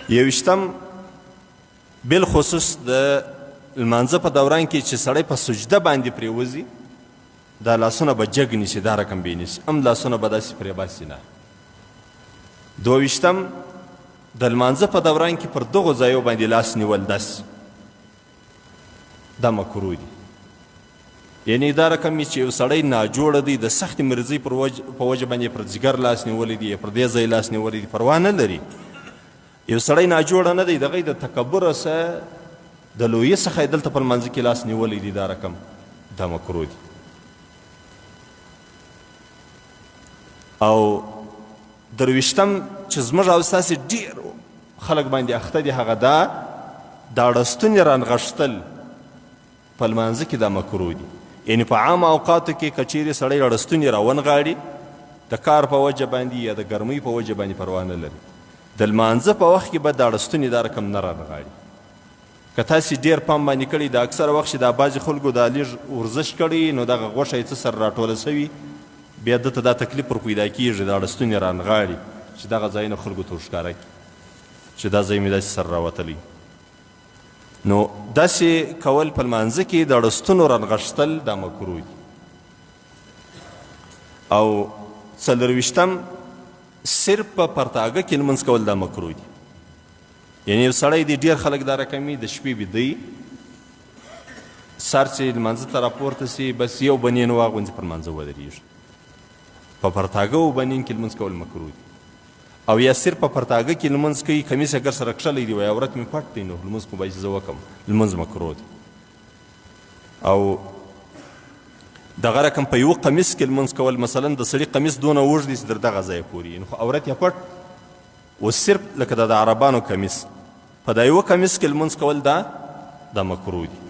یویشتم بالخصوص د لمانځه په دوران کې چې سړی په سجده باندې پرېوځي دا لاسونه به جګ نیسي، دا رقم به یې نیسي، هم لاسونه به داسې پرې باسي نه. دویشتم د لمانځه په دوران کې پر دغو ځایو باندې لاس نیول داسې دا مکروه دي. یعنی دا رقم چې یو سړی ناجوړه دی د سختې مرضۍ په وجه باندې پر ځګر لاس نیولی دی، پر دې ځای لاس نیولی دی، پروا نه لري. یو سړی ناجوړه نه دی، د هغې د تکبره څه د لویې څخه یې دلته په لمانځه کې لاس نیولی دی، دا رقم دا مکروه دی. او درویشتم چې زموږ او ستاسې ډېر خلک باندې اخته دي هغه دا اړستونې رانغښتل په لمانځه کې دا مکروه دي. یعنې په عام اوقاتو کې که چیرې سړی اړستونې راونغاړي د کار په وجه باندې یا د ګرمۍ په وجه باندې پروا نه لري، د لمانځه په وخت کې به د اړستونې دا رقم نه رانغاړي. که تاسې ډېر پام باندې کړي د اکثره وخت چې دا بعضې خلکو دا لږ ورزش کړی نو دغه غوښه یې څه سره راټوله سوي بیا دته دا تکلیف ور پیدا کېږي د اړستونې رانغاړي چې دغه ځایونه خلکو ته ورښکاره کړي چې دا ځای مې داسې سره راوتلی. نو داسې کول په لمانځه کې د اړستونو رانغښتل دا مکروه دي. او څلرویشتم صرف په پرتاګه کې لمونځ کول دا مکروه دي. یعنې یو سړی دی ډېر خلک دا رقمي د شپې بیدوي سر چې لمانځه ته راپورته سي بس یو بنین واغوندي پر لمانځه ودرېږي. په پرتاګه او بنین کې لمونځ کول مکروه دي. او یا صرف په پرتاګه کې لمونځ کوي کمیس اگر سره کښلی دی وایي عورت مې پټ دی نو لمونځ خو باید زه وکړم، لمونځ مکروه دی. او دغه رقم په یوه قمیص کې لمونځ کول مثلا د سړي قمیص دونه اوږد دی چې در دغه ځایه پورې خو عورت یې پټ و صرف لکه د عربانو قمیص په دا یوه قمیص کې لمونځ کول دا مکروه دي.